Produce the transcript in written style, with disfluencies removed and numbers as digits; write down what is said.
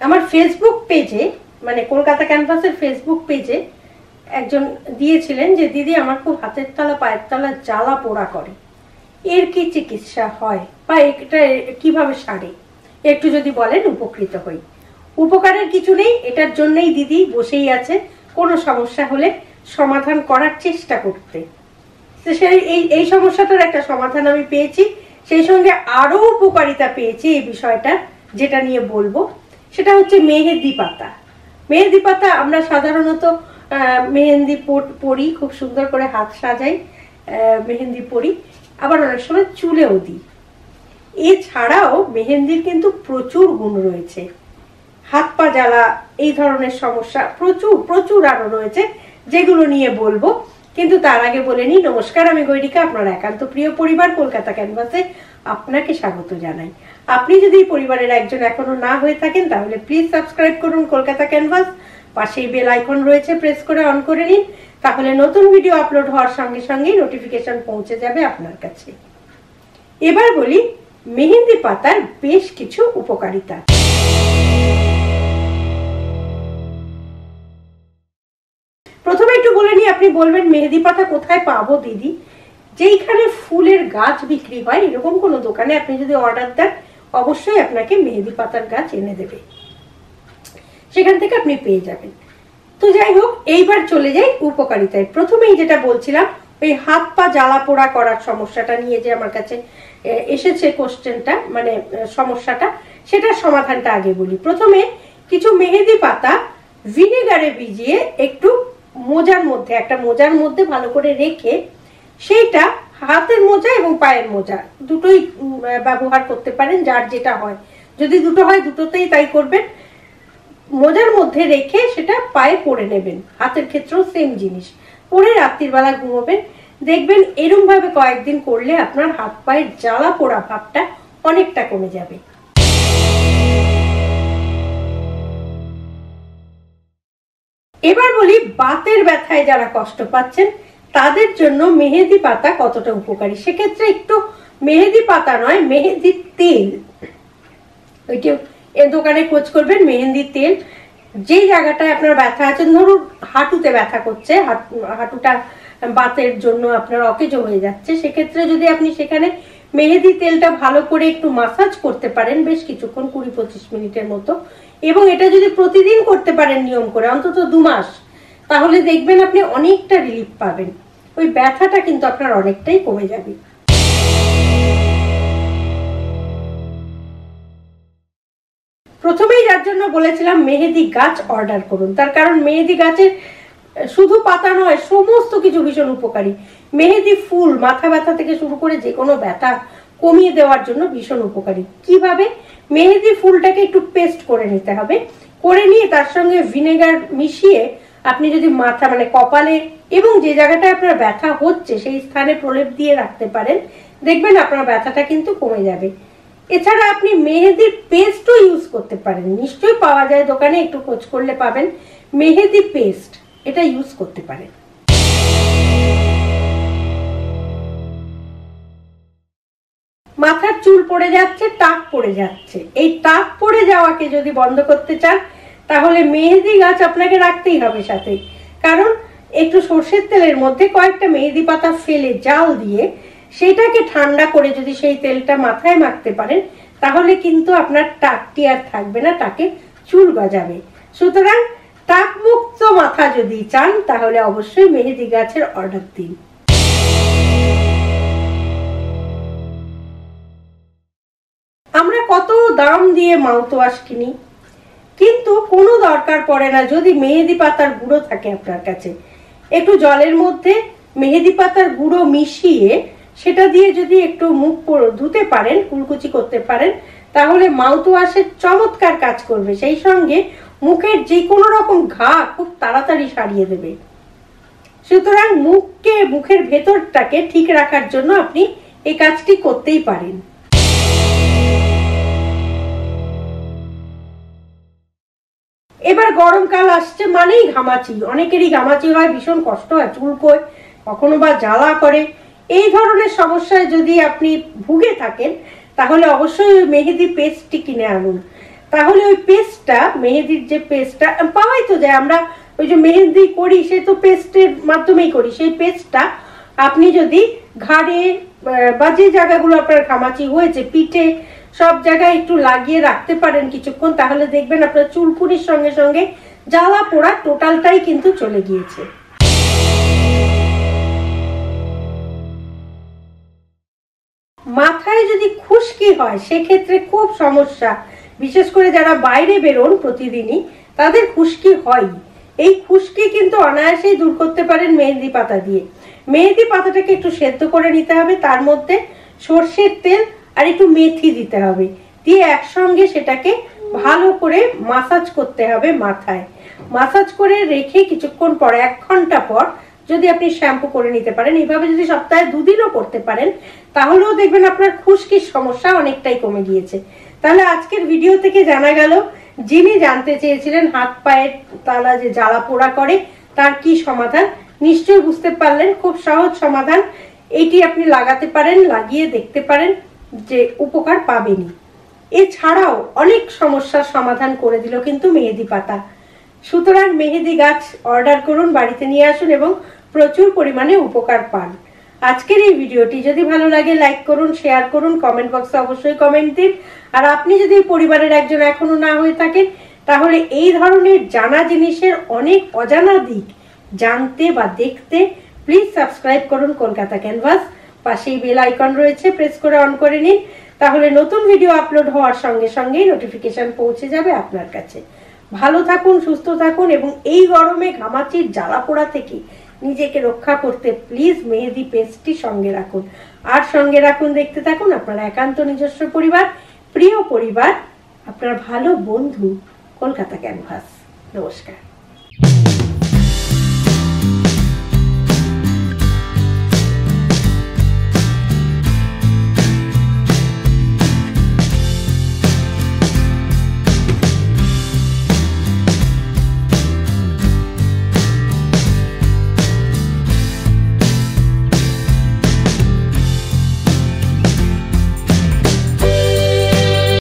আমার ফেসবুক পেজে মানে কলকাতা ক্যানভাসের ফেসবুক পেজে একজন দিয়েছিলেন যে দিদি আমার খুব হাতের তলা পায়ের তলা জ্বালা পোড়া করে, এর কি চিকিৎসা হয় বা এটা কিভাবে সারে একটু যদি বলেন উপকৃত হই। উপকারের কিছু নেই, এটার জন্যই দিদি বসেই আছে কোনো সমস্যা হলে সমাধান করার চেষ্টা করতে। সেই এই সমস্যাটার একটা সমাধান আমি পেয়েছি, সেই সঙ্গে আরো উপকারিতা পেয়েছি এই বিষয়টা যেটা নিয়ে বলবো, সেটা হচ্ছে মেহেদি পাতা। মেহেদি পাতা আমরা সাধারণত মেহেন্দি পরি, খুব সুন্দর করে হাত সাজাই, মেহেন্দি পরি, আবার অনেক সময় চুলেও দিই। এছাড়াও মেহেন্দির কিন্তু প্রচুর গুণ রয়েছে, হাত পা জ্বালা এই ধরনের সমস্যা প্রচুর প্রচুর আরো রয়েছে যেগুলো নিয়ে বলবো। কিন্তু তার আগে বলে নিই, নমস্কার, আমি গৈরিকা, আপনার একান্ত প্রিয় পরিবার কলকাতা ক্যানভাসে আপনাকে স্বাগত জানাই। আপনি যদি পরিবারের একজন এখনো না হয়ে থাকেন তাহলে প্লিজ সাবস্ক্রাইব করুন কলকাতা ক্যানভাস, পাশেই বেল আইকন রয়েছে, প্রেস করে অন করে নিন, তাহলে নতুন ভিডিও আপলোড হওয়ার সঙ্গে সঙ্গেই নোটিফিকেশন পৌঁছে যাবে আপনার কাছে। এবার বলি মেহেন্দি পাতার বেশ কিছু উপকারিতা। প্রথমে একটু বলে নিই, আপনি বলবেন মেহেদি পাতা কোথায় পাবো দিদি? যেইখানে ফুলের গাছ বিক্রি হয় এরকম কোনো দোকানে আপনি যদি অর্ডার দেন অবশ্যই আপনাকে মেহেদি পাতার গাছ এনে দেবে, সেখান থেকে আপনি পেয়ে যাবেন। তো যাই হোক, এইবার চলে যাই উপকারিতায়। প্রথমেই যেটা বলছিলাম, ওই হাত পা জ্বালা পোড়া করার সমস্যাটা নিয়ে যে আমার কাছে এসেছে কোশ্চেনটা, মানে সমস্যাটা, সেটার সমাধানটা আগে বলি। প্রথমে কিছু মেহেদি পাতা ভিনেগারে ভিজিয়ে একটু একটা মোজার মধ্যে ভালো করে রেখে, সেইটা হাতের মোজা এবং পায়ের মোজা দুটোই ব্যবহার করতে পারেন, যার যেটা হয়। যদি দুটো হয় দুটোতেই তাই করবেন। মোজার মধ্যে রেখে সেটা পায়ে পরে নেবেন, হাতের ক্ষেত্রেও সেম জিনিস, পরে রাত্রির বেলা ঘুমোবেন। দেখবেন এরকম ভাবে কয়েকদিন করলে আপনার হাত পায়ের জ্বালা পোড়া ভাবটা অনেকটা কমে যাবে। এবার বলি বাতের ব্যথায় যারা কষ্ট পাচ্ছেন তাদের জন্য মেহেদি পাতা কতটা উপকারী। সেক্ষেত্রে একটু মেহেদি পাতা নয়, মেহেদি তেল, ওইটি দোকানে খোঁজ করবেন মেহেন্দি তেল। যে জায়গাটায় আপনার ব্যথা আছে, ধরুন হাঁটুতে ব্যথা করছে, হাঁটুটা বাতের জন্য আপনার অকেজ হয়ে যাচ্ছে, সেক্ষেত্রে যদি আপনি সেখানে মেহেদি তেলটা ভালো করে একটু মাসাজ করতে পারেন বেশ কিছুক্ষণ, 20-25 মিনিটের মতো, এবং এটা যদি প্রতিদিন করতে পারেন নিয়ম করে অন্তত 2 মাস, তাহলে দেখবেন আপনি অনেকটা রিলিফ পাবেন, ওই ব্যথাটা কিন্তু আপনার অনেকটাই কমে যাবে। প্রথমেই যার জন্য বলেছিলাম মেহেদি গাছ অর্ডার করুন, তার কারণ মেহেদি গাছের শুধু পাতা নয়, সমস্ত কিছু ভীষণ উপকারী। মেহেদি ফুল মাথা ব্যথা থেকে শুরু করে যে কোনো ব্যথা কমিয়ে দেওয়ার জন্য ভীষণ উপকারী। কিভাবে? মেহেদি ফুলটাকে একটু পেস্ট করে নিতে হবে, করে নিয়ে তার সঙ্গে ভিনেগার মিশিয়ে আপনি যদি মাথা মানে কপালে এবং যে জায়গাটায় আপনার ব্যথা হচ্ছে সেই স্থানে প্রলেপ দিয়ে রাখতে পারেন, দেখবেন আপনার ব্যথাটা কিন্তু কমে যাবে। এছাড়া আপনি মেহেদির পেস্টও ইউজ করতে পারেন, নিশ্চয়ই পাওয়া যায় দোকানে, একটু খোঁজ করলে পাবেন মেহেদি পেস্ট, এটা ইউজ করতে পারেন। মাথার চুল পড়ে যাচ্ছে, টাক পড়ে যাচ্ছে, এই টাক পড়ে যাওয়াকে যদি বন্ধ করতে চান তাহলে মেহেদি গাছ আপনাকে রাখতেই হবে সাথে। কারণ একটু সর্ষের তেলের মধ্যে কয়েকটা মেহেদি পাতা ফেলে জাল দিয়ে সেটাকে ঠান্ডা করে যদি সেই তেলটা মাথায় মাখতে পারেন তাহলে কিন্তু আপনার টাকটি আর থাকবে না, টাকে চুল গজাবে। সুতরাং টাক মুক্ত মাথা যদি চান তাহলে অবশ্যই মেহেদি গাছের অর্ডার দিন। আমরা কত দাম দিয়ে মাউথওয়াশ কিনি, কিন্তু কোনো দরকার পড়ে না যদি মেহেদি পাতার গুঁড়ো থাকে আপনার কাছে। একটু জলের মধ্যে মেহেদি পাতার গুঁড়ো মিশিয়ে সেটা দিয়ে যদি একটু মুখ ধুতে পারেন, কুলকুচি করতে পারেন, তাহলে মাউথওয়াশের চমৎকার কাজ করবে, সেই সঙ্গে মুখের যে কোনো রকম ঘা খুব তাড়াতাড়ি সারিয়ে দেবে। সুতরাং মুখের ভেতরটাকে ঠিক রাখার জন্য আপনি এই কাজটি করতেই পারেন। এবার গরমকাল আসছে মানেই ঘামাচি, অনেকেরই ঘামাচি হয়, ভীষণ কষ্ট হয়, চুলকোয়, কখনো বা জ্বালা করে। এই ধরনের সমস্যায় যদি আপনি ভুগে থাকেন তাহলে অবশ্যই মেহেদি পেস্টটি কিনে আনুন। তাহলে ওই পেস্টটা, মেহেদির যে পেস্টটা পাওয়াই তো যায়, আমরা ওই যে মেহেদি করি সে তো পেস্টের মাধ্যমেই করি, সেই পেস্টটা আপনি যদি ঘাড়ে বা যে জায়গাগুলো আপনার ঘামাচি হয়েছে, পিঠে, সব জায়গায় একটু লাগিয়ে রাখতে পারেন কিছুক্ষণ, তাহলে দেখবেন আপনার চুলকুনির সঙ্গে সঙ্গে জ্বালা পোড়া টোটালটাই কিন্তু চলে গিয়েছে। মাথায় যদি খুশকি হয় সেক্ষেত্রে খুব সমস্যা, বিশেষ করে যারা বাইরে বেরোন প্রতিদিনই তাদের খুশকি হয়। এই খুশকি কিন্তু অনায়াসেই দূর করতে পারেন মেহেদি পাতা দিয়ে। মেহেদি পাতাটাকে একটু সেদ্ধ করে নিতে হবে, তার মধ্যে সর্ষের তেল আর একটু মেথি দিতে হবে, দিয়ে একসঙ্গে সেটাকে ভালো করে মাসাজ করতে হবে মাথায়। মাসাজ করে রেখে কিছুক্ষণ পর, 1 ঘন্টা পর যদি আপনি শ্যাম্পু করে নিতে পারেন, এইভাবে যদি সপ্তাহে 2 দিনও করতে পারেন, তাহলেও দেখবেন আপনার খুশকির সমস্যা অনেকটাই কমে গিয়েছে। তাহলে আজকের ভিডিও থেকে জানা গেল, যিনি জানতে চেয়েছিলেন হাত পায়ের তালা যে জ্বালা পোড়া করে তার কি সমাধান, নিশ্চয়ই বুঝতে পারলেন। খুব সহজ সমাধান, এটি আপনি লাগাতে পারেন, লাগিয়ে দেখতে পারেন যে উপকার পাবেনই। এছাড়াও অনেক সমস্যার সমাধান করে দিল কিন্তু মেহেদি পাতা। সুতরাং মেহেদি গাছ অর্ডার করুন, বাড়িতে নিয়ে আসুন এবং প্রচুর পরিমাণে উপকার পান। আজকের এই ভিডিওটি যদি ভালো লাগে লাইক করুন, শেয়ার করুন, কমেন্ট বক্সে অবশ্যই কমেন্ট দিন। আর আপনি যদি পরিবারের একজন এখনো না হয়ে থাকেন, তাহলে এই ধরনের জানা জিনিসের অনেক অজানা দিক জানতে বা দেখতে প্লিজ সাবস্ক্রাইব করুন কলকাতা ক্যানভাস। পাশেই বেল আইকন রয়েছে, প্রেস করে অন করে নিন, তাহলে নতুন ভিডিও আপলোড হওয়ার সঙ্গে সঙ্গেই নোটিফিকেশন পৌঁছে যাবে আপনার কাছে। ভালো থাকুন, সুস্থ থাকুন এবং এই গরমে ঘামাচির জ্বালা পোড়া থেকে নিজেকে রক্ষা করতে প্লিজ মেহেদি পেস্টটি সঙ্গে রাখুন। আর সঙ্গে রাখুন, দেখতে থাকুন আপনার একান্ত নিজস্ব পরিবার, প্রিয় পরিবার, আপনার ভালো বন্ধু কলকাতা ক্যানভাস। নমস্কার।